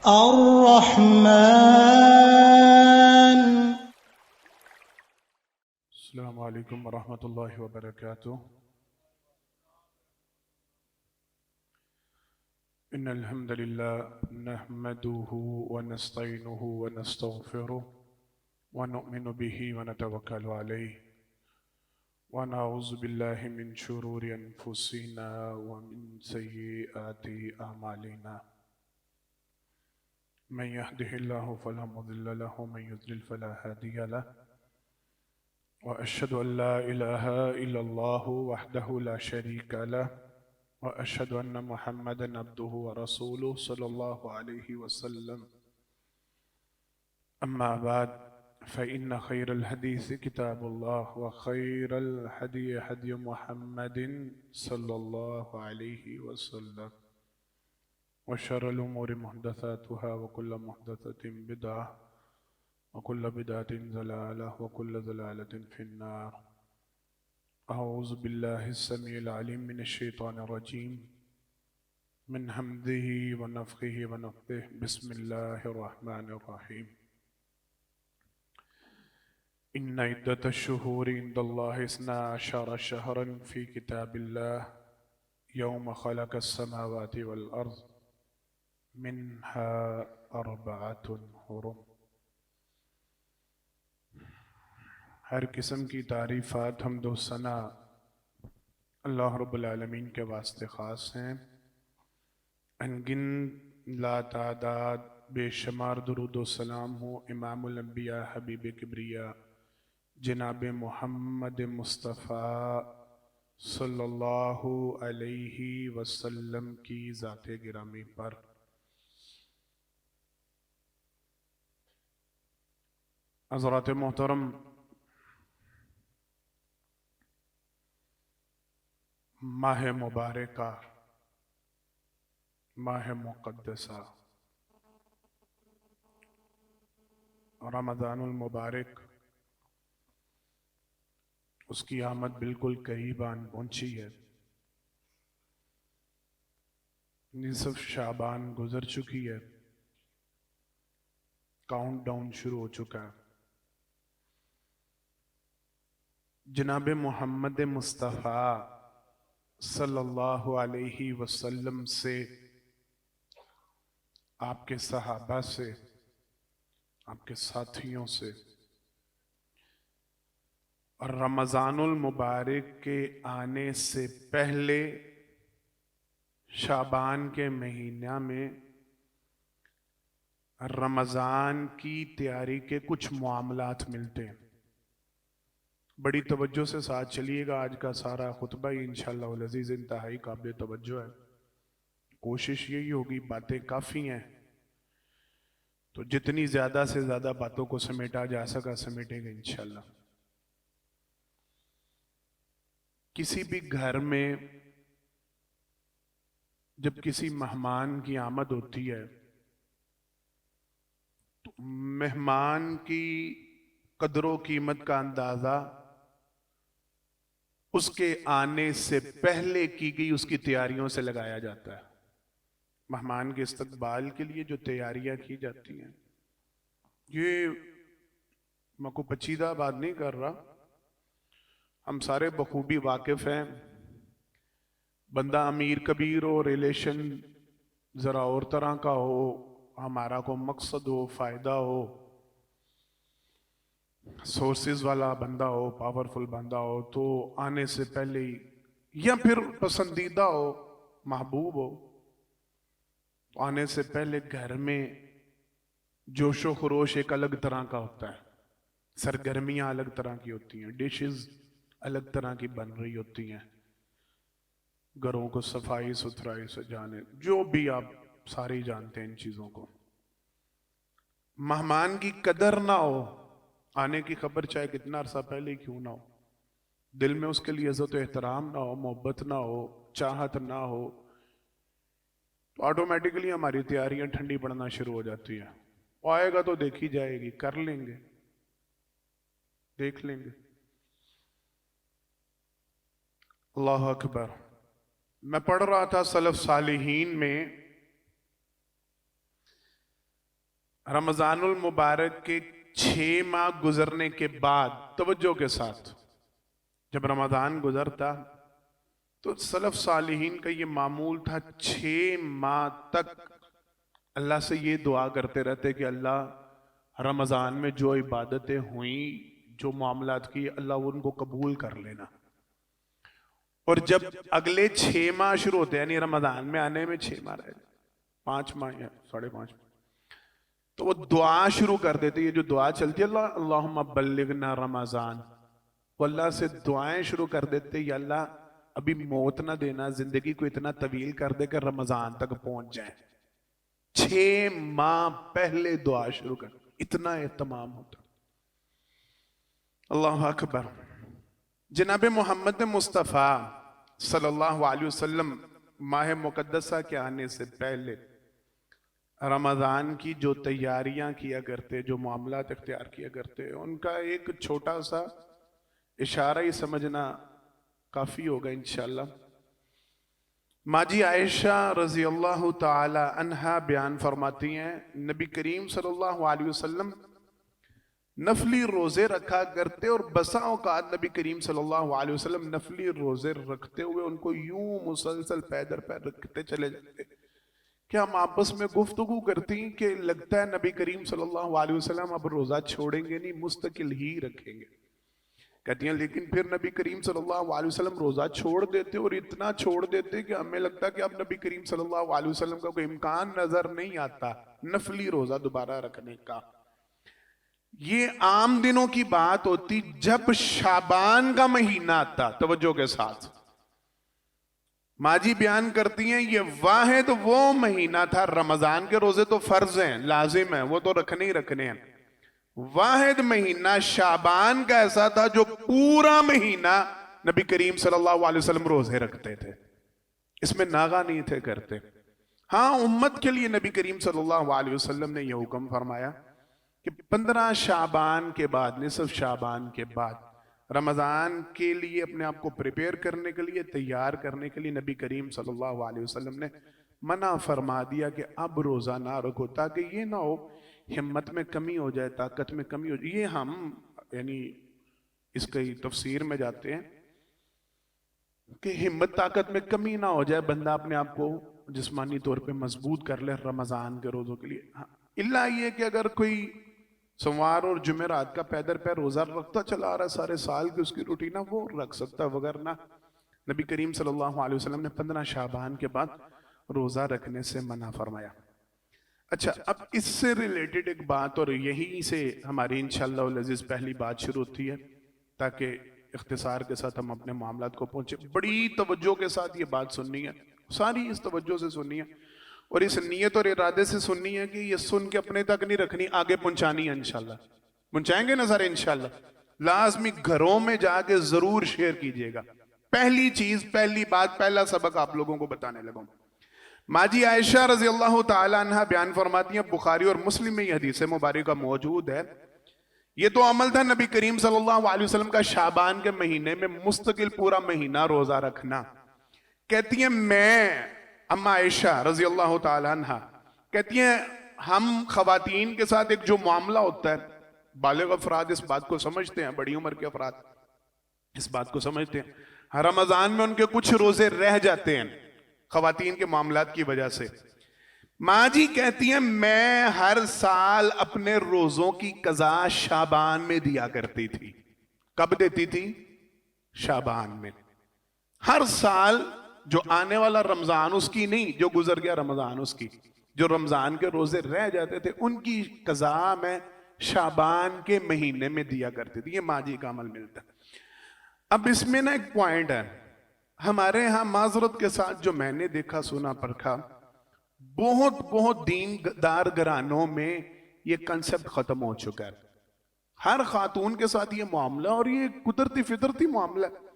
الرحمن. السلام علیکم ورحمۃ اللہ وبرکاتہ۔ ان الحمد للہ نحمده ونستعینه ونستغفره ونؤمن به ونتوکل علیہ ونعوذ باللہ من شرور انفسنا ومن سیئات اعمالنا، من يهده الله فلا مضل له ومن يضلل فلا هادي له، وأشهد أن لا إله إلا الله وحده لا شريك له، وأشهد أن محمدا عبده ورسوله صلى الله عليه وسلم. أما بعد، فإن خير الحديث كتاب الله، وخير الهدي هدي محمد صلى الله عليه وسلم، وشر الأمور محدثاتها، وكل محدثة بدعة، وكل بدعة ضلالة، وكل ضلالة في النار. أعوذ بالله السميع العليم من الشيطان الرجيم، من همزه ونفخه ونفثه. بسم الله الرحمن الرحيم. إن عدة الشهور عند الله 12 شهرا في كتاب الله يوم خلق السماوات والأرض منها 4 حرم. ہر قسم کی تعریفات حمد و ثنا اللہ رب العالمین کے واسطے خاص ہیں۔ انگن لا تعداد بے شمار درود و سلام ہو امام الانبیاء حبیب کبریا جناب محمد مصطفیٰ صلی اللہ علیہ وسلم کی ذات گرامی پر۔ حضرات محترم، ماہ مبارکہ، ماہ مقدسہ رمضان المبارک، اس کی آمد بالکل قریب آن پہنچی ہے۔ نصف شعبان گزر چکی ہے، کاؤنٹ ڈاؤن شروع ہو چکا ہے۔ جناب محمد مصطفیٰ صلی اللہ علیہ وسلم سے، آپ کے صحابہ سے، آپ کے ساتھیوں سے، اور رمضان المبارک کے آنے سے پہلے شعبان کے مہینہ میں رمضان کی تیاری کے کچھ معاملات ملتے ہیں۔ بڑی توجہ سے ساتھ چلیے گا، آج کا سارا خطبہ ہی انشاءاللہ العزیز انتہائی قابل توجہ ہے۔ کوشش یہی ہوگی، باتیں کافی ہیں تو جتنی زیادہ سے زیادہ باتوں کو سمیٹا جا سکا سمیٹیں گے انشاءاللہ۔ کسی بھی گھر میں جب کسی مہمان کی آمد ہوتی ہے تو مہمان کی قدر و قیمت کا اندازہ اس کے آنے سے پہلے کی گئی اس کی تیاریوں سے لگایا جاتا ہے۔ مہمان کے استقبال کے لیے جو تیاریاں کی جاتی ہیں، یہ میں کو پیچیدہ بات نہیں کر رہا، ہم سارے بخوبی واقف ہیں۔ بندہ امیر کبیر ہو، ریلیشن ذرا اور طرح کا ہو، ہمارا کو مقصد ہو، فائدہ ہو، سورسز والا بندہ ہو، پاورفل بندہ ہو، تو آنے سے پہلے ہی، یا پھر پسندیدہ ہو، محبوب ہو، تو آنے سے پہلے گھر میں جوش و خروش ایک الگ طرح کا ہوتا ہے، سرگرمیاں الگ طرح کی ہوتی ہیں، ڈشز الگ طرح کی بن رہی ہوتی ہیں، گھروں کو صفائی ستھرائی سجانے، جو بھی آپ سارے جانتے ہیں ان چیزوں کو۔ مہمان کی قدر نہ ہو، آنے کی خبر چاہے کتنا عرصہ پہلے کیوں نہ ہو، دل میں اس کے لیے عزت و احترام نہ ہو، محبت نہ ہو، چاہت نہ ہو، تو آٹومیٹکلی ہماری تیاریاں ٹھنڈی پڑنا شروع ہو جاتی ہیں۔ وہ آئے گا تو دیکھی جائے گی، کر لیں گے، دیکھ لیں گے۔ اللہ اکبر۔ میں پڑھ رہا تھا سلف صالحین میں رمضان المبارک کے 6 ماہ گزرنے کے بعد توجہ کے ساتھ جب رمضان گزرتا تو سلف صالحین کا یہ معمول تھا 6 ماہ تک اللہ سے یہ دعا کرتے رہتے کہ اللہ رمضان میں جو عبادتیں ہوئیں جو معاملات کی اللہ ان کو قبول کر لینا. اور جب اگلے 6 ماہ شروع ہوتے ہیں یعنی رمضان میں آنے میں 6 ماہ رہے 5 ماہ یا 5.5 تو وہ دعا شروع کر دیتے. یہ جو دعا چلتی ہے اللہم بلغنا رمضان وہ اللہ سے دعائیں شروع کر دیتے یا اللہ ابھی موت نہ دینا زندگی کو اتنا طویل کر دے کہ رمضان تک پہنچ جائیں. 6 ماہ پہلے دعا شروع کر اتنا اہتمام ہوتا. اللہ اکبر. جناب محمد مصطفیٰ صلی اللہ علیہ وسلم ماہ مقدسہ کے آنے سے پہلے رمضان کی جو تیاریاں کیا کرتے جو معاملات اختیار کیا کرتے ان کا ایک چھوٹا سا اشارہ ہی سمجھنا کافی ہوگا انشاءاللہ. ماجی عائشہ رضی اللہ تعالی عنہا بیان فرماتی ہیں نبی کریم صلی اللہ علیہ وسلم نفلی روزے رکھا کرتے اور بسا اوقات نبی کریم صلی اللہ علیہ وسلم نفلی روزے رکھتے ہوئے ان کو یوں مسلسل پے در پے رکھتے چلے جاتے کہ ہم آپس میں گفتگو کرتی کہ لگتا ہے نبی کریم صلی اللہ علیہ وسلم اب روزہ چھوڑیں گے نہیں مستقل ہی رکھیں گے. کہتی ہیں لیکن پھر نبی کریم صلی اللہ علیہ وسلم روزہ چھوڑ دیتے اور اتنا چھوڑ دیتے کہ ہمیں لگتا کہ اب نبی کریم صلی اللہ علیہ وسلم کا کوئی امکان نظر نہیں آتا نفلی روزہ دوبارہ رکھنے کا. یہ عام دنوں کی بات ہوتی جب شعبان کا مہینہ آتا. توجہ کے ساتھ ماجی بیان کرتی ہیں یہ واحد وہ مہینہ تھا. رمضان کے روزے تو فرض ہیں لازم ہیں وہ تو رکھنے ہی رکھنے ہیں. واحد مہینہ شعبان کا ایسا تھا جو پورا مہینہ نبی کریم صلی اللہ علیہ وسلم روزے رکھتے تھے. اس میں ناغا نہیں تھے کرتے. ہاں امت کے لیے نبی کریم صلی اللہ علیہ وسلم نے یہ حکم فرمایا کہ 15 شعبان کے بعد نصف شعبان کے بعد رمضان کے لیے اپنے آپ کو پریپیئر کرنے کے لیے تیار کرنے کے لیے نبی کریم صلی اللہ علیہ وسلم نے منع فرما دیا کہ اب روزہ نہ رکھو تاکہ یہ نہ ہو ہمت میں کمی ہو جائے طاقت میں کمی ہو جائے. یہ ہم یعنی اس کی تفسیر میں جاتے ہیں کہ ہمت طاقت میں کمی نہ ہو جائے بندہ اپنے آپ کو جسمانی طور پہ مضبوط کر لے رمضان کے روزوں کے لیے. اللہ یہ کہ اگر کوئی سوموار اور جمعرات کا پے در پے روزہ رکھتا چلا آ رہا ہے سارے سال کی اس کی روٹین وہ رکھ سکتا وگرنہ نبی کریم صلی اللہ علیہ وسلم نے 15 شعبان کے بعد روزہ رکھنے سے منع فرمایا. اچھا اب اس سے ریلیٹڈ ایک بات اور یہی سے ہماری انشاءاللہ العزیز پہلی بات شروع ہوتی ہے تاکہ اختصار کے ساتھ ہم اپنے معاملات کو پہنچے. بڑی توجہ کے ساتھ یہ بات سننی ہے ساری اس توجہ سے سننی ہے اور اس نیت اور ارادے سے سننی ہے کہ یہ سن کے اپنے تک نہیں رکھنی آگے پہنچانی ہے انشاءاللہ. پہنچائیں گے نا سارے انشاءاللہ. لازمی گھروں میں جا کے ضرور شیئر کیجئے گا. پہلی چیز پہلی بات پہلا سبق آپ لوگوں کو بتانے لگا. ماجی عائشہ رضی اللہ تعالی عنہ بیان فرماتی ہیں بخاری اور مسلم میں یہ حدیث مبارکہ موجود ہے. یہ تو عمل تھا نبی کریم صلی اللہ علیہ وسلم کا شعبان کے مہینے میں مستقل پورا مہینہ روزہ رکھنا. کہتی ہیں میں اما عائشہ رضی اللہ تعالی عنہ کہتی ہیں ہم خواتین کے ساتھ ایک جو معاملہ ہوتا ہے بالغ افراد اس بات کو سمجھتے ہیں بڑی عمر کے افراد اس بات کو سمجھتے ہیں رمضان میں ان کے کچھ روزے رہ جاتے ہیں خواتین کے معاملات کی وجہ سے. ماں جی کہتی ہیں میں ہر سال اپنے روزوں کی قضا شعبان میں دیا کرتی تھی. کب دیتی تھی؟ شعبان میں. ہر سال جو آنے والا رمضان اس کی نہیں جو گزر گیا رمضان اس کی جو رمضان کے روزے رہ جاتے تھے ان کی قضا میں شعبان کے مہینے میں دیا کرتی تھی. یہ ماں جی کا عمل ملتا ہے. اب اس میں نا ایک پوائنٹ ہے ہمارے ہاں معذرت کے ساتھ جو میں نے دیکھا سنا پرکھا بہت دین دار گھرانوں میں یہ کنسپٹ ختم ہو چکا ہے. ہر خاتون کے ساتھ یہ معاملہ اور یہ قدرتی فطرتی معاملہ ہے.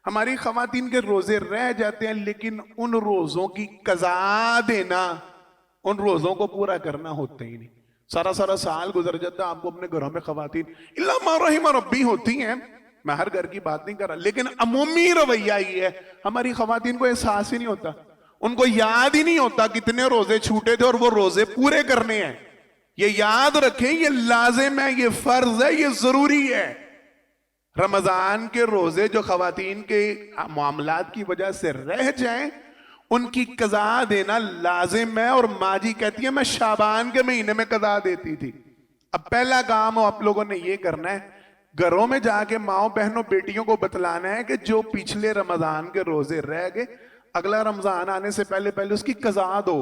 ہماری خواتین کے روزے رہ جاتے ہیں لیکن ان روزوں کی قضا دینا ان روزوں کو پورا کرنا ہوتا ہی نہیں. سارا سال گزر جاتا آپ کو اپنے گھروں میں خواتین اللہ ما رحم ربی ہوتی ہیں. میں ہر گھر کی بات نہیں کر رہا لیکن عمومی رویہ یہ ہے ہماری خواتین کو احساس ہی نہیں ہوتا ان کو یاد ہی نہیں ہوتا کتنے روزے چھوٹے تھے اور وہ روزے پورے کرنے ہیں. یہ یاد رکھیں، یہ لازم ہے، یہ فرض ہے، یہ ضروری ہے۔ رمضان کے روزے جو خواتین کے معاملات کی وجہ سے رہ جائیں ان کی قضا دینا لازم ہے، اور ماں جی کہتی ہے میں شعبان کے مہینے میں قضا دیتی تھی۔ اب پہلا کام آپ لوگوں نے یہ کرنا ہے، گھروں میں جا کے ماؤں بہنوں بیٹیوں کو بتلانا ہے کہ جو پچھلے رمضان کے روزے رہ گئے اگلا رمضان آنے سے پہلے پہلے اس کی قضا دو،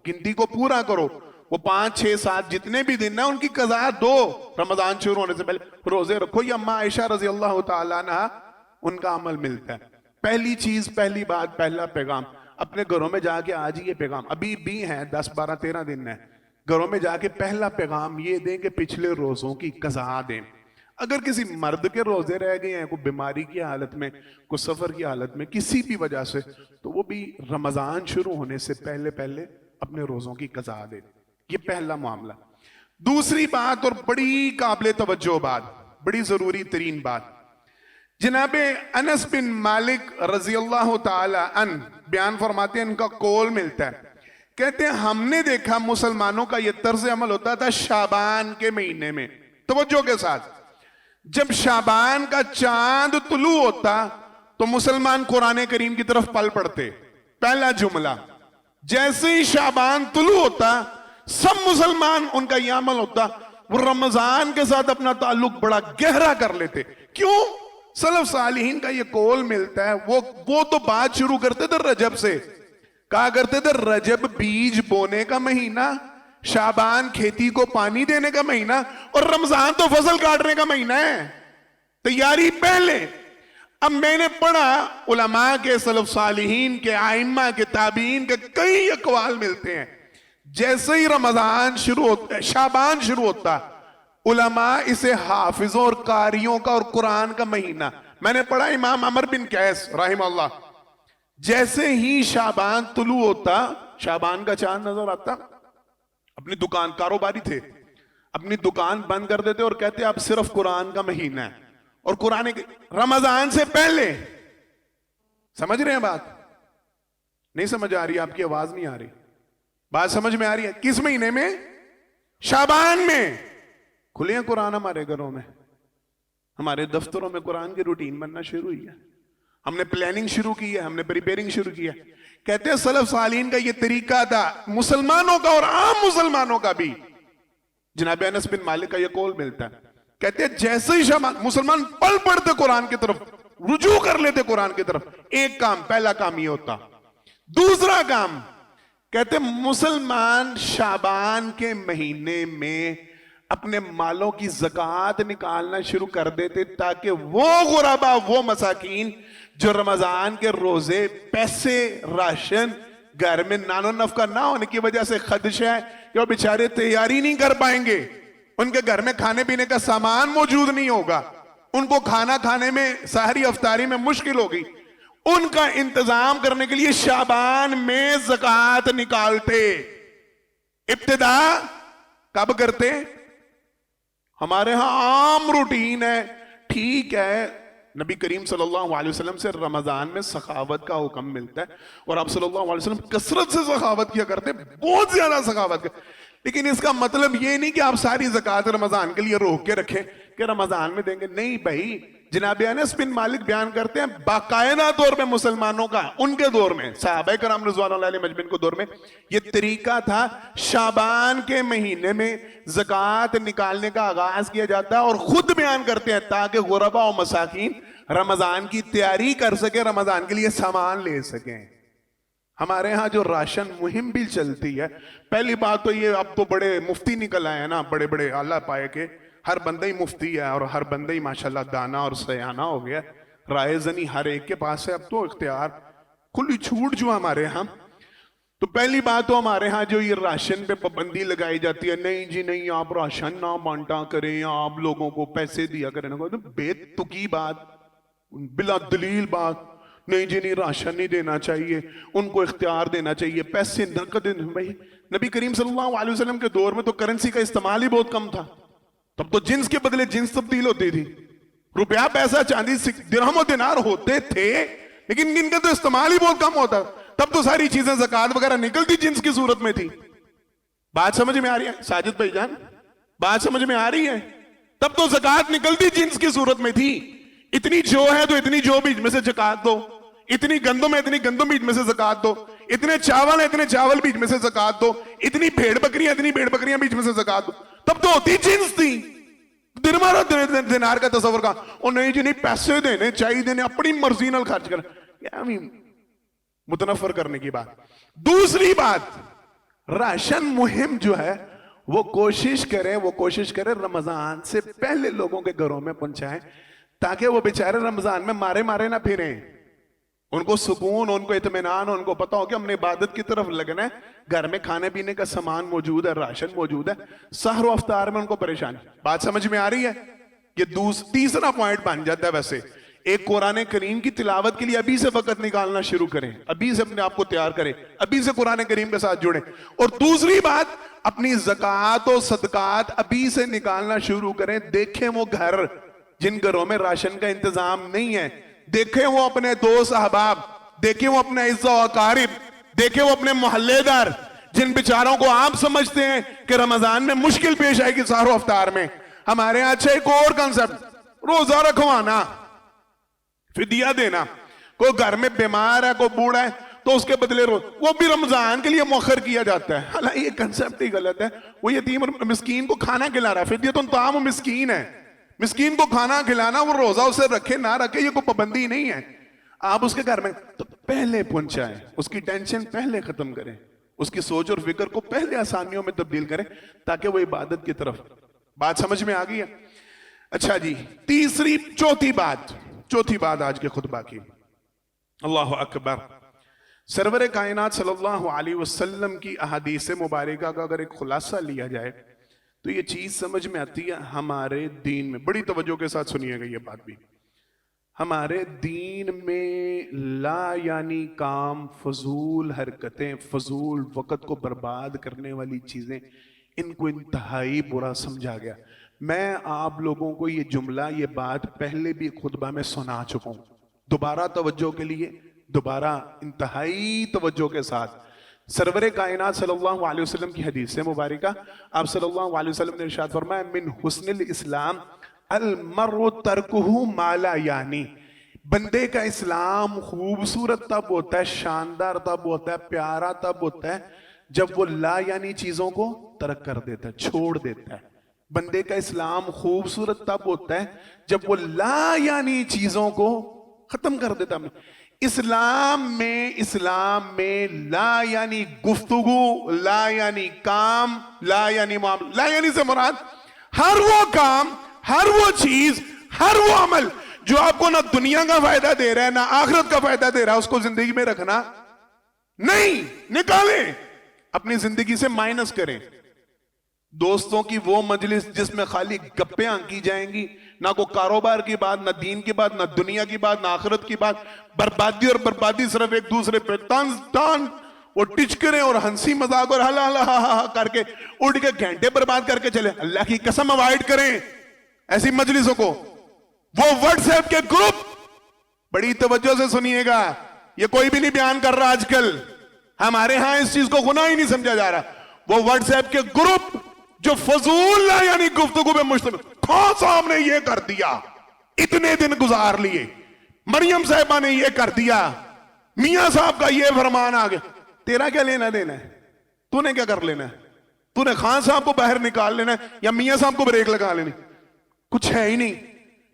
گنتی کو پورا کرو، وہ 5 6 7 جتنے بھی دن ہیں ان کی قضا دو، رمضان شروع ہونے سے پہلے روزے رکھو۔ یہ اماں عائشہ رضی اللہ تعالیٰ عنہ ان کا عمل ملتا ہے۔ پہلی چیز، پہلی بات، پہلا پیغام اپنے گھروں میں جا کے آج ہی یہ پیغام، ابھی بھی ہیں 10 12 13 دن ہیں، گھروں میں جا کے پہلا پیغام یہ دیں کہ پچھلے روزوں کی قضا دیں۔ اگر کسی مرد کے روزے رہ گئے ہیں کوئی بیماری کی حالت میں، کوئی سفر کی حالت میں، کسی بھی وجہ سے، تو وہ بھی رمضان شروع ہونے سے پہلے پہلے اپنے روزوں کی قضا دیں۔ یہ پہلا معاملہ۔ دوسری بات اور بڑی قابل توجہ بات، بڑی ضروری ترین بات، جناب انس بن مالک رضی اللہ تعالی عنہ بیان فرماتے ہیں، ان کا قول ملتا ہے، کہتے ہیں ہم نے دیکھا مسلمانوں کا یہ طرز عمل ہوتا تھا شعبان کے مہینے میں، توجہ کے ساتھ، جب شعبان کا چاند طلوع ہوتا تو مسلمان قرآن کریم کی طرف پل پڑتے۔ پہلا جملہ، جیسے ہی شعبان طلوع ہوتا سب مسلمان، ان کا یہ عمل ہوتا، وہ رمضان کے ساتھ اپنا تعلق بڑا گہرا کر لیتے۔ کیوں؟ سلف صالحین کا یہ قول ملتا ہے، وہ تو بات شروع کرتے تھے رجب سے، کہا کرتے تھے رجب بیج بونے کا مہینہ، شعبان کھیتی کو پانی دینے کا مہینہ، اور رمضان تو فصل کاٹنے کا مہینہ ہے، تیاری پہلے۔ اب میں نے پڑھا علماء کے، سلف صالحین کے، ائمہ کے، تابعین کے کئی اقوال ملتے ہیں، جیسے ہی رمضان شروع ہوتا، شعبان شروع ہوتا، علماء اسے حافظوں اور قاریوں کا اور قرآن کا مہینہ، میں نے پڑھا امام عمر بن قیس رحمہ اللہ، جیسے ہی شعبان طلوع ہوتا، شعبان کا چاند نظر آتا، اپنی دکان، کاروباری تھے، اپنی دکان بند کر دیتے اور کہتے اب صرف قرآن کا مہینہ ہے، اور قرآن رمضان سے پہلے، سمجھ رہے ہیں بات؟ نہیں سمجھ آ رہی، آپ کی آواز نہیں آ رہی، بات سمجھ میں آ رہی ہے؟ کس مہینے میں؟ شعبان میں۔ کھلے ہیں قرآن ہمارے گھروں میں، ہمارے دفتروں میں قرآن کی روٹین بننا شروع ہوئی ہے، ہم نے پلاننگ شروع کی ہے، ہم نے پریپیرنگ شروع کی ہے۔ کہتے ہیں سلف صالحین کا یہ طریقہ تھا، مسلمانوں کا اور عام مسلمانوں کا بھی۔ جناب انس بن مالک کا یہ قول ملتا ہے، کہتے ہیں جیسے ہی شعبان، مسلمان پل پڑتے قرآن کی طرف، رجوع کر لیتے قرآن کی طرف۔ ایک کام، پہلا کام یہ ہوتا۔ دوسرا کام، کہتے ہیں مسلمان شعبان کے مہینے میں اپنے مالوں کی زکوٰۃ نکالنا شروع کر دیتے، تاکہ وہ غربا، وہ مساکین جو رمضان کے روزے، پیسے، راشن گھر میں نان و نفقہ نہ ہونے کی وجہ سے خدشہ ہے کہ وہ بیچارے تیاری نہیں کر پائیں گے، ان کے گھر میں کھانے پینے کا سامان موجود نہیں ہوگا، ان کو کھانا کھانے میں، سحری افطاری میں مشکل ہوگی، ان کا انتظام کرنے کے لیے شعبان میں زکوٰۃ نکالتے۔ ابتدا کب کرتے؟ ہمارے ہاں عام روٹین ہے، ٹھیک ہے، نبی کریم صلی اللہ علیہ وسلم سے رمضان میں سخاوت کا حکم ملتا ہے، اور آپ صلی اللہ علیہ وسلم کثرت سے سخاوت کیا کرتے، بہت زیادہ سخاوت کرتے، لیکن اس کا مطلب یہ نہیں کہ آپ ساری زکوٰۃ رمضان کے لیے روک کے رکھیں کہ رمضان میں دیں گے، نہیں بھائی۔ جناب انس بن مالک بیان کرتے ہیں باقاعدہ طور پہ مسلمانوں کا ان کے دور میں، صحابہ کرام رضوان اللہ علیہ مجمعین کے دور میں یہ طریقہ تھا، شعبان کے مہینے میں زکوٰۃ نکالنے کا آغاز کیا جاتا، اور خود بیان کرتے ہیں تاکہ غربا و مساکین رمضان کی تیاری کر سکے، رمضان کے لیے سامان لے سکیں۔ ہمارے ہاں جو راشن مہم بھی چلتی ہے، پہلی بات تو یہ، اب تو بڑے مفتی نکل آئے ہیں نا، بڑے بڑے اللہ پائے کے، ہر بندہ ہی مفتی ہے اور ہر بندہ ہی ماشاءاللہ دانا اور سیانہ ہو گیا، رائے زنی ہر ایک کے پاس ہے، اب تو اختیار کھلی چھوٹ جو ہمارے ہاں۔ تو پہلی بات تو ہمارے ہاں جو یہ راشن پہ پابندی لگائی جاتی ہے، نہیں جی نہیں، آپ راشن نہ بانٹا کریں، آپ لوگوں کو پیسے دیا کریں، بے تکی بات، بلا دلیل بات، نہیں جی نہیں، راشن نہیں دینا چاہیے، ان کو اختیار دینا چاہیے، پیسے نقد۔ بھائی نبی کریم صلی اللہ علیہ وسلم کے دور میں تو کرنسی کا استعمال ہی بہت کم تھا، تب تو جنس کے بدلے جنس تبدیل ہوتی تھی، روپیہ پیسہ چاندی درہم و دینار ہوتے تھے، لیکن ان کا تو استعمال ہی بہت کم ہوتا، تب تو ساری چیزیں زکوٰۃ وغیرہ نکلتی جنس کی صورت میں تھی۔ بات سمجھ میں آ رہی ہے ساجد بھائی جان؟ بات سمجھ میں آ رہی ہے؟ تب تو زکات نکلتی جنس کی صورت میں تھی. اتنی جو ہے تو اتنی جو بیچ میں سے زکات دو, اتنی گندم ہے اتنی گندم بیچ میں سے زکات دو, اتنے چاول ہے اتنے چاول بیچ میں سے زکات دو, اتنی بھیڑ بکریاں اتنی بھیڑ بکریاں بیچ میں سے زکات دو. تب تو ہوتی جنس تھی. دینار کا تصور کا اور نہیں جی نہیں پیسے دینے چاہیے دینے اپنی مرضی نال خرچ کر, متنفر کرنے کی بات. دوسری بات, راشن مہم جو ہے وہ کوشش کریں رمضان سے پہلے لوگوں کے گھروں میں پہنچائیں تاکہ وہ بیچارے رمضان میں مارے نہ پھریں. ان کو سکون, ان کو اطمینان, ان کو پتا ہو کہ ہم نے عبادت کی طرف لگنا ہے, گھر میں کھانے پینے کا سامان موجود ہے, راشن موجود ہے, سحر و افطار میں ان کو پریشانی. بات سمجھ میں آ رہی ہے؟ یہ تیسرا پوائنٹ بن جاتا ہے. ویسے ایک قرآن کریم کی تلاوت کے لیے ابھی سے وقت نکالنا شروع کریں, ابھی سے اپنے آپ کو تیار کریں, ابھی سے قرآن کریم کے ساتھ جڑیں. اور دوسری بات, اپنی زکوٰۃ و صدقات ابھی سے نکالنا شروع کریں. دیکھیں وہ گھر جن گھروں میں راشن کا انتظام نہیں ہے, دیکھیں وہ اپنے دوست احباب, دیکھیں وہ اپنے عزیز و اقارب, دیکھیں وہ اپنے محلے دار جن بیچاروں کو آپ سمجھتے ہیں کہ رمضان میں مشکل پیش آئے گی سحر و افطار میں. ہمارے یہاں اچھا ایک اور کنسپٹ, روزہ رکھوانا, فدیہ دینا. کوئی گھر میں بیمار ہے, کوئی بوڑھا ہے تو اس کے بدلے وہ بھی رمضان کے لیے مؤخر کیا جاتا ہے. حالانکہ یہ کنسپٹ ہی غلط ہے. وہ یتیم اور مسکین کو کھانا کھلا رہا ہے, فدیہ تو طعام مسکین ہے. مسکین کو کھانا کھلانا, وہ روزہ اسے رکھے نہ رکھے یہ کوئی پابندی نہیں ہے. آپ اس کے گھر میں تو پہلے پہنچائیں, اس کی ٹینشن پہلے ختم کریں, اس کی سوچ اور فکر کو پہلے آسانیوں میں تبدیل کریں تاکہ وہ عبادت کی طرف. بات سمجھ میں آ گئی ہے؟ اچھا جی, چوتھی بات آج کے خطبہ کی. اللہ اکبر. سرور کائنات صلی اللہ علیہ وسلم کی احادیث مبارکہ کا اگر ایک خلاصہ لیا جائے تو یہ چیز سمجھ میں آتی ہے ہمارے دین میں. بڑی توجہ کے ساتھ سنیے گا یہ بات بھی. ہمارے دین میں لا یعنی کام, فضول حرکتیں, فضول وقت کو برباد کرنے والی چیزیں, ان کو انتہائی برا سمجھا گیا. میں آپ لوگوں کو یہ جملہ, یہ بات پہلے بھی خطبہ میں سنا چکا ہوں. دوبارہ توجہ کے لیے, دوبارہ انتہائی توجہ کے ساتھ. سرور کائنات صلی اللہ علیہ وسلم کی حدیث مبارکہ, آپ صلی اللہ علیہ وسلم نے ارشاد فرمایا, من حسن الاسلام المرء ترکہ ما لا یعنی. بندے کا اسلام خوبصورت تب ہوتا ہے, شاندار تب ہوتا ہے, پیارا تب ہوتا ہے جب وہ لا یعنی چیزوں کو ترک کر دیتا ہے, چھوڑ دیتا ہے. بندے کا اسلام خوبصورت تب ہوتا ہے جب وہ لا یعنی چیزوں کو ختم کر دیتا ہے. اسلام میں لا یعنی گفتگو, لا یعنی کام, لا یعنی معاملہ. لا یعنی سے مراد ہر وہ کام, ہر وہ چیز, ہر وہ عمل جو آپ کو نہ دنیا کا فائدہ دے رہا ہے نہ آخرت کا فائدہ دے رہا ہے, اس کو زندگی میں رکھنا نہیں, نکالیں, اپنی زندگی سے مائنس کریں. دوستوں کی وہ مجلس جس میں خالی گپیں کی جائیں گی, نہ کوئی کاروبار کی بات, نہ دین کی بات, نہ دنیا کی بات, نہ آخرت کی بات, بربادی اور بربادی, صرف ایک دوسرے پہ ٹان اور ٹچکریں اور ہنسی مذاق اور ہلا ہلا کر کے اٹھ کے گھنٹے برباد کر کے چلے. اللہ کی قسم اوائڈ کریں ایسی مجلسوں کو. وہ واٹس ایپ کے گروپ, بڑی توجہ سے سنیے گا, یہ کوئی بھی نہیں بیان کر رہا آج کل, ہمارے ہاں اس چیز کو گناہ ہی نہیں سمجھا جا رہا. وہ واٹس ایپ کے گروپ جو فضول لا یعنی گفتگو پہ مشتمل, خان صاحب نے یہ کر دیا, اتنے دن گزار لیے, مریم صاحبہ نے یہ کر دیا, میاں صاحب کا یہ فرمان آ گیا. تیرا کیا لینا دینا ہے؟ تو نے کیا کر لینا ہے؟ تو نے خان صاحب کو باہر نکال لینا ہے یا میاں صاحب کو بریک لگا لینی؟ کچھ ہے ہی نہیں.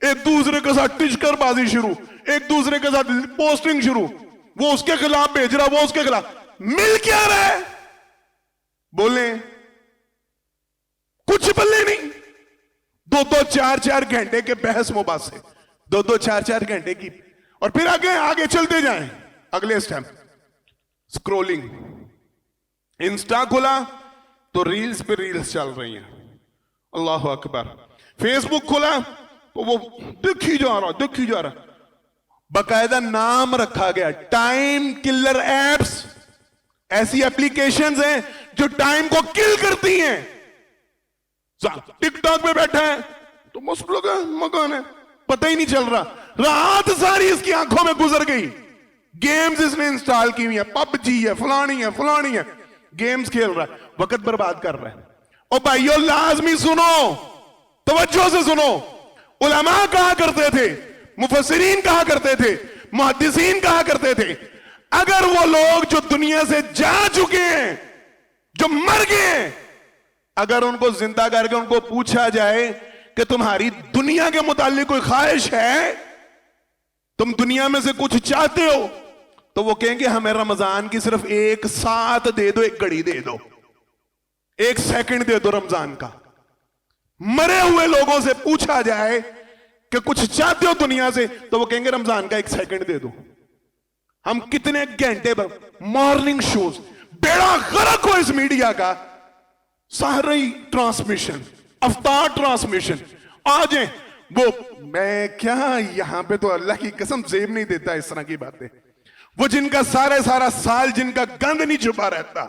ایک دوسرے کے ساتھ ٹچکر بازی شروع, ایک دوسرے کے ساتھ پوسٹنگ شروع, وہ اس کے خلاف بھیج رہا, وہ اس کے خلاف. مل کیا رہا ہے؟ بولیں, کچھ بلے نہیں. 2-4 گھنٹے کے بحث مباحثے, 2-4 گھنٹے کی, اور پھر آگے چلتے جائیں. اگلے اسٹیپ سکرولنگ. انسٹا کھلا تو ریلز پہ ریلز چل رہی ہیں, اللہ اکبر. فیس بک کھلا تو وہ دکھی جا رہا. باقاعدہ نام رکھا گیا ٹائم کلر ایپس. ایسی اپلیکیشنز ہیں جو ٹائم کو کل کرتی ہیں. ٹک ٹاک پہ بیٹھا ہے تو مکان ہے, پتہ ہی نہیں چل رہا, رات ساری اس کی آنکھوں میں گزر گئی. گیمز اس نے انسٹال کی ہوئی ہیں, پب جی ہے, فلانی ہے, گیمز کھیل رہا ہے. وقت برباد کر رہے ہیں. اور بھائیو لازمی سنو, توجہ سے سنو, علماء کہا کرتے تھے, مفسرین کہا کرتے تھے, محدثین کہا کرتے تھے, اگر وہ لوگ جو دنیا سے جا چکے ہیں, جو مر گئے ہیں, اگر ان کو زندہ کر کے ان کو پوچھا جائے کہ تمہاری دنیا کے متعلق کوئی خواہش ہے, تم دنیا میں سے کچھ چاہتے ہو, تو وہ کہیں گے ہمیں رمضان کی صرف ایک ساتھ دے دو, ایک گھڑی دے دو, ایک سیکنڈ دے دو رمضان کا. مرے ہوئے لوگوں سے پوچھا جائے کہ کچھ چاہتے ہو دنیا سے, تو وہ کہیں گے رمضان کا ایک سیکنڈ دے دو. ہم کتنے گھنٹے مارننگ شوز, بیڑا غرق ہو اس میڈیا کا, سحری ٹرانسمیشن, افطار ٹرانسمیشن, آجیں وہ میں کیا یہاں پہ تو اللہ کی قسم زیب نہیں دیتا اس طرح کی باتیں. وہ جن کا سارا سال جن کا گند نہیں چھپا رہتا,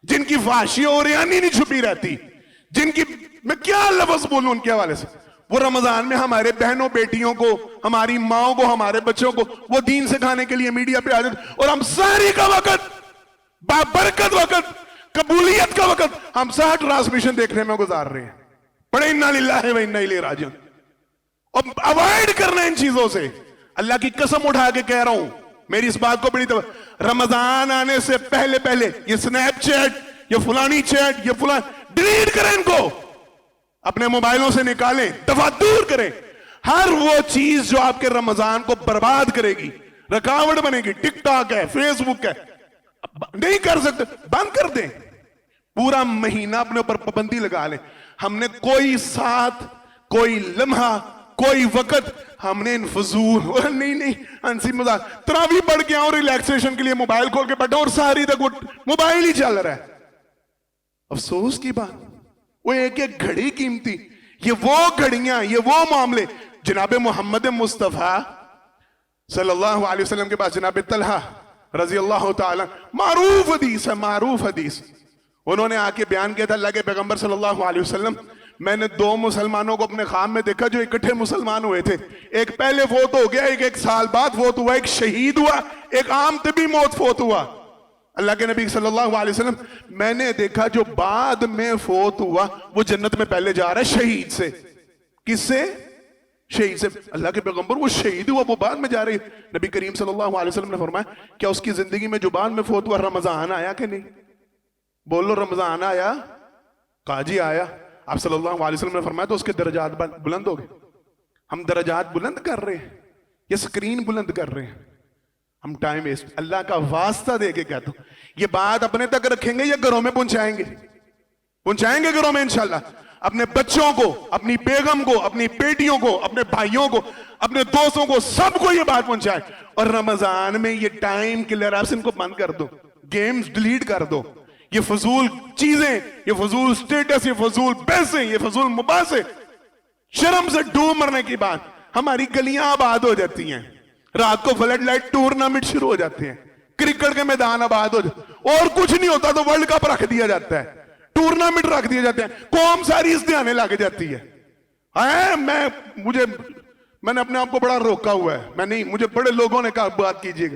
جن کی فحاشی اور ریانی نہیں چھپی رہتی, جن کی میں کیا لفظ بولوں ان کے حوالے سے, وہ رمضان میں ہمارے بہنوں بیٹیوں کو, ہماری ماؤں کو, ہمارے بچوں کو وہ دین سکھانے کے لیے میڈیا پہ آ جاتے, اور ہم ساری کا وقت, بابرکت وقت, قبولیت کا وقت ہم سحر ٹرانسمیشن دیکھنے میں گزار رہے ہیں. پڑھیں انا للہ و انا الیہ راجعون. اور اوائڈ کرنا ان چیزوں سے, اللہ کی قسم اٹھا کے کہہ رہا ہوں, میری اس بات کو بڑی رمضان آنے سے پہلے یہ سنیپ چیٹ, یہ فلانی چیٹ, یہ فلان, ڈیلیٹ کریں ان کو, اپنے موبائلوں سے نکالیں, دفعہ دور کریں. ہر وہ چیز جو آپ کے رمضان کو برباد کرے گی, رکاوٹ بنے گی, ٹک ٹاک ہے, فیس بک ہے, نہیں کر سکتے, بند کر دیں. پورا مہینہ اپنے اوپر پابندی لگا لیں. ہم نے کوئی ساتھ, کوئی لمحہ, کوئی وقت ہم نے فضول نہیں ہنسی مزاق, تراویح پڑھ کے اور ریلیکسیشن کے لیے موبائل کھول کے بیٹھا اور ساری تک وہ موبائل ہی چل رہا ہے. افسوس کی بات, وہ ایک ایک گھڑی قیمتی. یہ وہ گھڑیاں, یہ وہ معاملے. جناب محمد مصطفیٰ صلی اللہ علیہ وسلم کے پاس جناب طلحہ رضی اللہ تعالی, معروف حدیث ہے, معروف حدیث, انہوں نے آ کے بیان کیا تھا, اللہ کے پیغمبر صلی اللہ علیہ وسلم, میں نے 2 مسلمانوں کو اپنے خواب میں دیکھا جو اکٹھے مسلمان ہوئے تھے. ایک پہلے فوت ہو گیا, ایک سال بعد فوت ہوا, ایک شہید ہوا, ایک عام طبی موت فوت ہوا. اللہ کے نبی صلی اللہ علیہ وسلم, میں نے دیکھا جو بعد میں فوت ہوا وہ جنت میں پہلے جا رہا ہے شہید سے. کس سے؟ شہید سے. اللہ کے پیغمبر, وہ شہید ہوا, وہ بعد میں جا رہی ہے. نبی کریم صلی اللہ علیہ وسلم نے فرمایا, کیا اس کی زندگی میں جو بعد میں فوت ہوا رمضان آیا کہ نہیں؟ بولو رمضان آیا؟ کہا جی آیا. آپ صلی اللہ علیہ وسلم نے فرمایا تو اس کے درجات بلند ہو گئے. ہم درجات بلند کر رہے ہیں, یہ سکرین بلند کر رہے ہیں, ہم ٹائم ویسٹ. اللہ کا واسطہ دے کے کہتا ہوں, یہ بات اپنے تک رکھیں گے یا گھروں میں پہنچائیں گے؟ پہنچائیں گے گھروں میں انشاءاللہ. اپنے بچوں کو, اپنی بیگم کو, اپنی بیٹیوں کو, اپنے بھائیوں کو, اپنے دوستوں کو, سب کو یہ بات پہنچائیں. اور رمضان میں یہ ٹائم کلر ایپس ان کو بند کر دو, گیمز ڈیلیٹ کر دو, یہ فضول چیزیں, یہ فضول سٹیٹس, یہ فضول پیسے, یہ فضول مباحثے, شرم سے ڈوب مرنے کی بات. ہماری گلیاں آباد ہو جاتی ہیں, رات کو فلڈ لائٹ ٹورنامنٹ شروع ہو جاتے ہیں, کرکٹ کے میدان آباد ہو جاتے, اور کچھ نہیں ہوتا تو ورلڈ کپ رکھ دیا جاتا ہے, ٹورنامنٹ رکھ دیا جاتے ہیں, قوم ساری اس دھیانے لگ جاتی ہے. میں نے اپنے آپ کو بڑا روکا ہوا ہے, میں نہیں, مجھے بڑے لوگوں نے کہا بات کیجئے گا,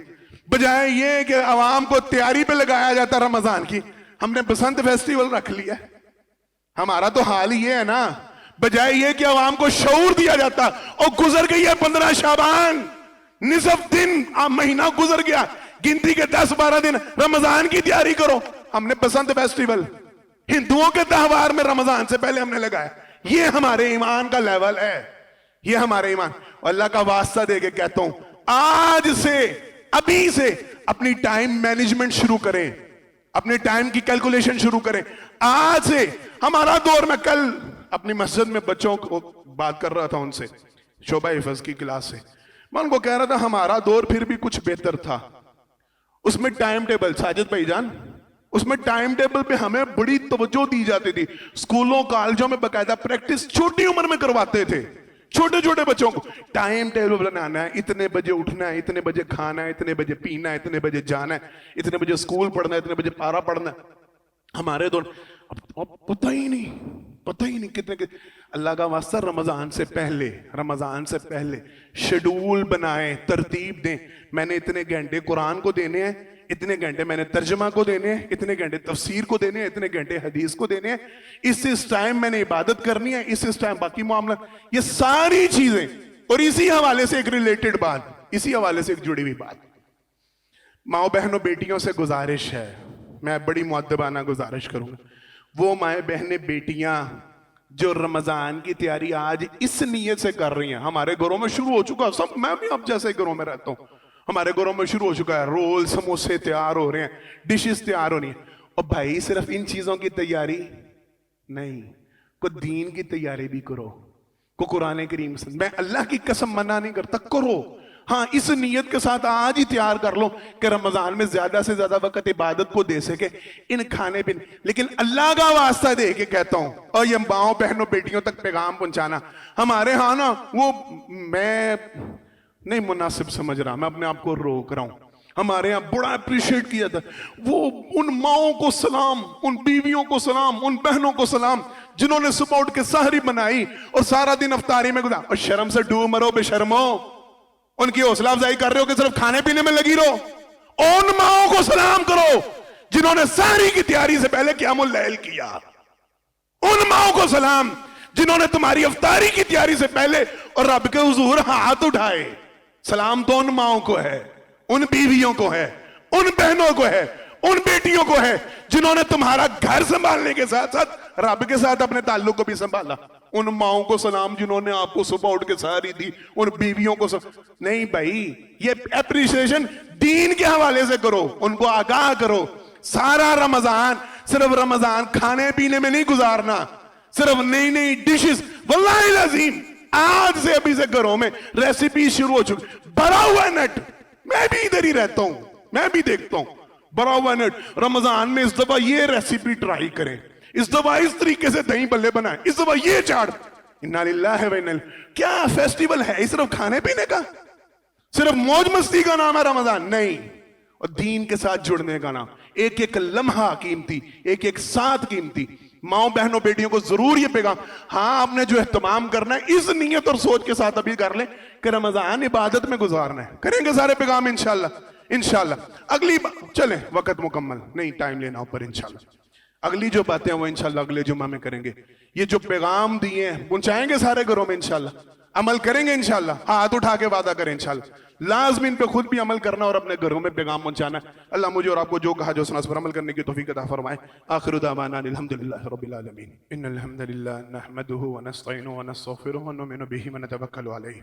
بجائے یہ کہ عوام کو تیاری پہ لگایا جاتا رمضان کی, ہم نے بسنت فیسٹیول رکھ لیا. ہمارا تو حال یہ ہے نا, بجائے یہ کہ عوام کو شعور دیا جاتا, اور گزر گئی ہے 15 شعبان, نصف دن, مہینہ گزر گیا, گنتی کے 10-12 دن, رمضان کی تیاری کرو. ہم نے بسنت فیسٹیول ہندوؤں کے تہوار میں رمضان سے پہلے ہم نے لگایا. یہ ہمارے ایمان کا لیول ہے, یہ ہمارے ایمان. اور اللہ کا واسطہ دے کے کہتا ہوں, آج سے, ابھی سے اپنی ٹائم مینجمنٹ شروع کریں, اپنے ٹائم کی کیلکولیشن شروع کریں. آج سے ہمارا دور, میں کل اپنی مسجد میں بچوں کو بات کر رہا تھا, ان سے شعبہ حفظ کی کلاس سے, میں ان کو کہہ رہا تھا ہمارا دور پھر بھی کچھ بہتر تھا. اس میں ٹائم ٹیبل, ساجد بھائی جان, اس میں ٹائم ٹیبل پہ ہمیں بڑی توجہ دی جاتی تھی. اسکولوں کالجوں میں باقاعدہ پریکٹس چھوٹی عمر میں کرواتے تھے, چھوٹے چھوٹے بچوں کو ٹائم ٹیبل بنانا ہے, اتنے بجے اٹھنا ہے, اتنے بجے کھانا ہے, اتنے بجے پینا ہے, اتنے بجے جانا ہے, اتنے بجے اسکول پڑھنا ہے, اتنے بجے پارا پڑھنا ہے. ہمارے دور اب پتہ ہی نہیں کتنے. اللہ کا واسطہ رمضان سے پہلے شیڈول بنائیں, ترتیب دیں. میں نے اتنے گھنٹے قرآن کو دینے ہیں, اتنے گھنٹے میں نے ترجمہ کو دینے ہیں، اتنے گھنٹے تفسیر کو دینے ہیں، اتنے گھنٹے حدیث کو دینے ہیں، اس ٹائم میں نے عبادت کرنی ہے، اس ٹائم باقی معاملہ، یہ ساری چیزیں. اور اسی حوالے سے ایک ریلیٹڈ بات، اسی حوالے سے ایک جڑی ہوئی بات، ماؤں بہنوں بیٹیوں سے گزارش ہے، میں بڑی مؤدبانہ گزارش کروں گا، وہ مائیں بہنیں بیٹیاں جو رمضان کی تیاری آج اس نیت سے کر رہی ہیں. ہمارے گھروں میں شروع ہو چکا سب، میں بھی اب جیسے گھروں میں رہتا ہوں، ہمارے گھروں میں شروع ہو چکا ہے، رول سموسے تیار ہو رہے ہیں، ڈشز تیار ہو رہی ہیں. اور بھائی صرف ان چیزوں کی تیاری نہیں، کوئی دین کی تیاری بھی کرو، کو قرآن کریم سے، میں اللہ کی قسم منع نہیں کرتا، کرو. ہاں اس نیت کے ساتھ آج ہی تیار کر لو کہ رمضان میں زیادہ سے زیادہ وقت عبادت کو دے سکے، ان کھانے پینے. لیکن اللہ کا واسطہ دے کے کہتا ہوں، اور یہ ماؤں بہنوں بیٹیوں تک پیغام پہنچانا، ہمارے ہاں نا وہ، میں نہیں مناسب سمجھ رہا، میں اپنے آپ کو روک رہا ہوں، ہمارے یہاں بڑا اپریشیٹ کیا تھا، وہ ان ماؤں کو سلام، ان بیویوں کو سلام، ان بہنوں کو سلام جنہوں نے صبح اٹھ کے سحری بنائی اور سارا دن افطاری میں گزارا. اور شرم سے ڈوب مرو بے شرمو، ان کی حوصلہ افزائی کر رہے ہو کہ صرف کھانے پینے میں لگی رہو. ان ماؤں کو سلام کرو جنہوں نے سحری کی تیاری سے پہلے قیام اللیل کیا. ان ماؤں کو سلام جنہوں نے تمہاری افطاری کی تیاری سے پہلے اور رب کے حضور ہاتھ اٹھائے. سلام تو ان ماؤں کو ہے، ان بیویوں کو ہے، ان بہنوں کو ہے، ان بیٹیوں کو ہے جنہوں نے تمہارا گھر سنبھالنے کے ساتھ ساتھ رب کے ساتھ اپنے تعلق کو بھی سنبھالا. ان ماؤں کو سلام جنہوں نے آپ کو صبح اٹھ کے سحری دی. ان بیویوں کو نہیں بھائی، یہ اپریشیشن دین کے حوالے سے کرو، ان کو آگاہ کرو. سارا رمضان صرف رمضان کھانے پینے میں نہیں گزارنا، صرف نئی نئی ڈشز. واللہ العظیم آج سے ابھی سے گھروں میں ریسیپی شروع ہو چکی، بھرا ہوا نیٹ. میں بھی ادھر ہی رہتا ہوں، میں بھی دیکھتا ہوں بھرا ہوا نیٹ. رمضان میں اس دفعہ یہ ریسیپی ٹرائی کریں، اس دفعہ اس طریقے سے دہی بلے بنائیں، اس دفعہ یہ چاٹ. انا للہ و انا الیہ. کیا فیسٹیول ہے صرف کھانے پینے کا؟ صرف موج مستی کا نام ہے رمضان؟ نہیں، اور دین کے ساتھ جڑنے کا نام. ایک ایک لمحہ قیمتی، ایک ایک ساتھ قیمتی. ماؤں بہنوں بیٹیوں کو ضرور یہ پیغام، ہاں آپ نے جو اہتمام کرنا ہے اس نیت اور سوچ کے ساتھ ابھی کر لیں کہ رمضان عبادت میں گزارنا ہے. کریں گے سارے پیغام انشاءاللہ انشاءاللہ. اگلی چلیں وقت مکمل نہیں، ٹائم لینا اوپر انشاءاللہ. اگلی جو باتیں وہ انشاءاللہ اگلے جمعہ میں کریں گے. یہ جو پیغام دیے ہیں پہنچائیں گے سارے گھروں میں انشاءاللہ، عمل کریں گے انشاءاللہ. ہاتھ اٹھا کے وعدہ کریں انشاءاللہ، لازم ان پہ خود بھی عمل کرنا اور اپنے گھروں میں پیغام پہنچانا. اللہ مجھے اور آپ کو جو کہا جو سنا اس پر عمل کرنے کی توفیق عطا فرمائے. آخر دعوانا الحمدللہ رب العالمین. ان الحمدللہ نحمده ونستعینه ونستغفره ونؤمن به ونتوکل علیہ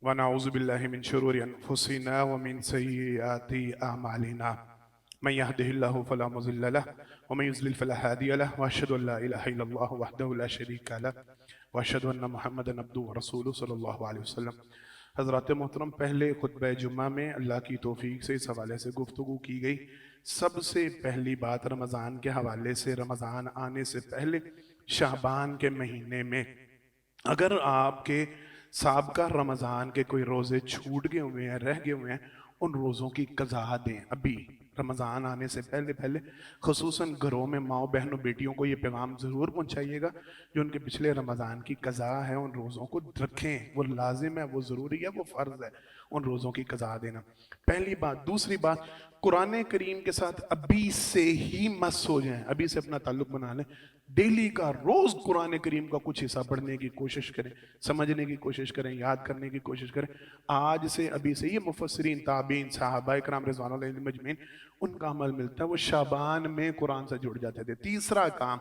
ونعوذ باللہ من شرور انفسنا ومن سیئات اعمالنا. من يهده الله فلا مضل له ومن يضلل فلا هادي له واشهد ان لا اله الا الله وحده لا شريك له واشهد ان محمدا عبده ورسوله صلی اللہ علیہ وسلم. حضرات محترم، پہلے خطبہ جمعہ میں اللہ کی توفیق سے اس حوالے سے گفتگو کی گئی. سب سے پہلی بات رمضان کے حوالے سے، رمضان آنے سے پہلے شعبان کے مہینے میں اگر آپ کے سابقہ رمضان کے کوئی روزے چھوٹ گئے ہوئے ہیں، رہ گئے ہوئے ہیں، ان روزوں کی قضا دیں. ابھی رمضان آنے سے پہلے خصوصاً گھروں میں ماؤں بہنوں بیٹیوں کو یہ پیغام ضرور پہنچائیے گا جو ان کے پچھلے رمضان کی قضا ہے ان روزوں کو رکھیں. وہ لازم ہے، وہ ضروری ہے، وہ فرض ہے ان روزوں کی قضا دینا. پہلی بات. دوسری بات، قرآن کریم کے ساتھ ابھی سے ہی مس ہو جائیں، ابھی سے اپنا تعلق بنا لیں. ڈیلی کا روز قرآن کریم کا کچھ حصہ پڑھنے کی کوشش کریں، سمجھنے کی کوشش کریں، یاد کرنے کی کوشش کریں. آج سے ابھی سے یہ مفسرین، تابعین، صحابہ اکرام رضوان اللہ علیہم اجمعین ان کا عمل ملتا ہے، وہ شعبان میں قرآن سے جڑ جاتے تھے. تیسرا کام،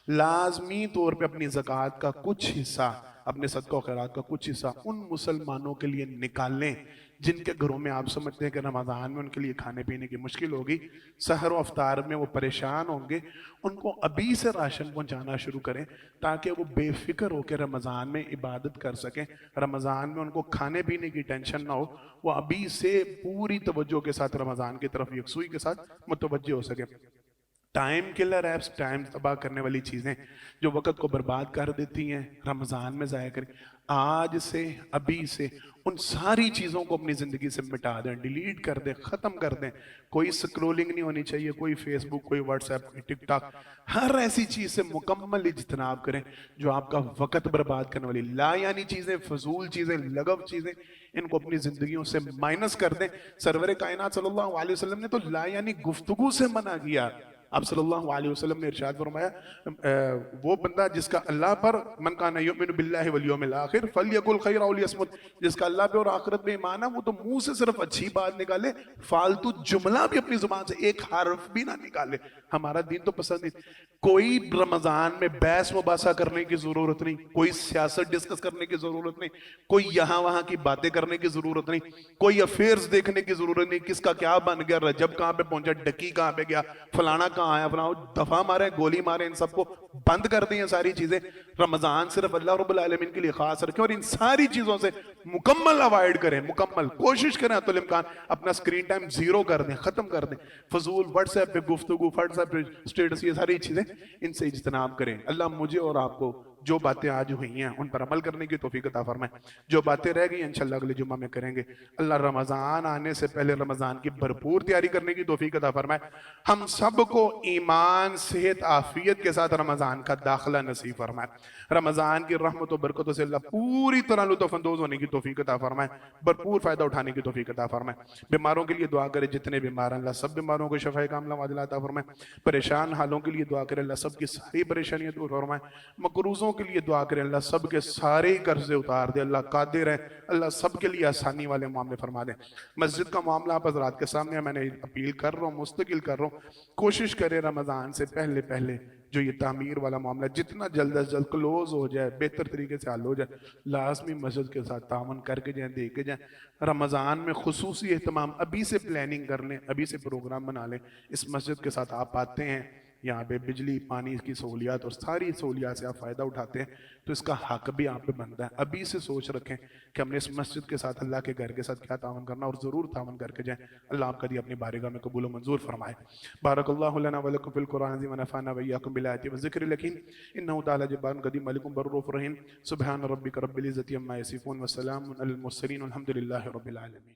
لازمی طور پہ اپنی زکوٰۃ کا کچھ حصہ، اپنے صدقہ و خیرات کا کچھ حصہ ان مسلمانوں کے لیے نکالیں جن کے گھروں میں آپ سمجھتے ہیں کہ رمضان میں ان کے لیے کھانے پینے کی مشکل ہوگی، سحر و افطار میں وہ پریشان ہوں گے. ان کو ابھی سے راشن پہنچانا شروع کریں تاکہ وہ بے فکر ہو کے رمضان میں عبادت کر سکیں. رمضان میں ان کو کھانے پینے کی ٹینشن نہ ہو، وہ ابھی سے پوری توجہ کے ساتھ رمضان کی طرف یکسوئی کے ساتھ متوجہ ہو سکیں. ٹائم کلر ایپس، ٹائم تباہ کرنے والی چیزیں جو وقت کو برباد کر دیتی ہیں، رمضان میں ضائع کریں. آج سے، ابھی سے ان ساری چیزوں کو اپنی زندگی سے مٹا دیں، ڈیلیٹ کر دیں، ختم کر دیں. کوئی سکرولنگ نہیں ہونی چاہیے، کوئی فیس بک، کوئی واٹس ایپ، کوئی ٹک ٹاک. ہر ایسی چیز سے مکمل اجتناب کریں جو آپ کا وقت برباد کرنے والی لا یعنی چیزیں، فضول چیزیں، لغو چیزیں، ان کو اپنی زندگیوں سے مائنس کر دیں. سرور کائنات صلی اللہ علیہ وسلم نے تو لا یعنی گفتگو سے منع کیا. آپ صلی اللہ علیہ وسلم نے ارشاد فرمایا وہ بندہ جس کا اللہ پر من کان یؤمن باللہ والیوم الاخر فلیقل خیرا ولیصمت، جس کا اللہ پہ اور آخرت میں ایمان ہے وہ تو منہ سے صرف اچھی بات نکالے، فالتو جملہ بھی اپنی زبان سے ایک حرف بھی نہ نکالے. ہمارا دین تو پسند نہیں. کوئی رمضان میں بحث مباحثہ کرنے کی ضرورت نہیں، کوئی سیاست ڈسکس کرنے کی ضرورت نہیں، کوئی یہاں وہاں کی باتیں کرنے کی ضرورت نہیں، کوئی افیئرز دیکھنے کی ضرورت نہیں. کس کا کیا بن گیا، رجب کہاں پہ پہنچا، ڈکی کہاں پہ گیا، فلانا کہاں آیا، فلانا دفعہ مارے، گولی مارے، ان سب کو بند کر دیں. ساری چیزیں رمضان صرف اللہ رب العالمین کے لیے خاص رکھیں اور ان ساری چیزوں سے مکمل اوائڈ کریں. مکمل کوشش کریں حتی الامکان اپنا سکرین ٹائم زیرو کر دیں، ختم کر دیں. فضول واٹس ایپ پہ گفتگو، واٹس ایپ پہ سٹیٹس، یہ ساری چیزیں ان سے اجتناب کریں. اللہ مجھے اور آپ کو جو باتیں آج ہوئی ہیں ان پر عمل کرنے کی توفیق عطا فرمائے. جو باتیں رہ گئی انشاءاللہ اگلے جمعہ میں کریں گے. اللہ رمضان آنے سے پہلے رمضان کی بھرپور تیاری کرنے کی توفیق عطا فرمائے. ہم سب کو ایمان، صحت، عافیت کے ساتھ رمضان کا داخلہ نصیب فرمائے. رمضان کی رحمت و برکتوں سے اللہ پوری طرح لطف اندوز ہونے کی توفیق عطا فرمائے، بھرپور فائدہ اٹھانے کی توفیق عطا فرمائے. بیماروں کے لیے دعا کرے، جتنے بیمار ہیں اللہ سب بیماروں کو شفاء کاملہ عاجلہ عطا فرمائے. پریشان حالوں کے لیے دعا کرے، اللہ سب کی ساری پریشانیاں دور فرمائے. مقروضوں کے لیے دعا کرے، اللہ سب کے سارے قرضے اتار دے. اللہ قادر ہے، اللہ سب کے لیے آسانی والے معاملے فرما دے. مسجد کا معاملہ آپ حضرات کے سامنے میں نے اپیل کر رہا ہوں، مستقل کر رہا ہوں. کوشش کرے رمضان سے پہلے پہلے جو یہ تعمیر والا معاملہ جتنا جلد از جلد کلوز ہو جائے، بہتر طریقے سے حل ہو جائے. لازمی مسجد کے ساتھ تعاون کر کے جائیں، دے کے جائیں. رمضان میں خصوصی اہتمام ابھی سے پلاننگ کر لیں، ابھی سے پروگرام بنا لیں. اس مسجد کے ساتھ آپ آتے ہیں، یہاں پہ بجلی، پانی کی سہولیات اور ساری سہولیات سے آپ فائدہ اٹھاتے ہیں، تو اس کا حق بھی آپ پہ بنتا ہے. ابھی سے سوچ رکھیں کہ ہم نے اس مسجد کے ساتھ، اللہ کے گھر کے ساتھ کیا تعاون کرنا، اور ضرور تعاون کر کے جائیں. اللہ آپ کا دی اپنی بارگاہ میں قبول و منظور فرمائے. بارک اللہ لنا ولکم فی القرآن العظیم ونفعنا وإیاکم بالآیات والذکر الحکیم انہ تعالی جبار قدیم ملک بر رؤوف رحیم. سبحان ربک رب العزة عما یصفون وسلام علی المرسلین والحمد للہ رب العالمین.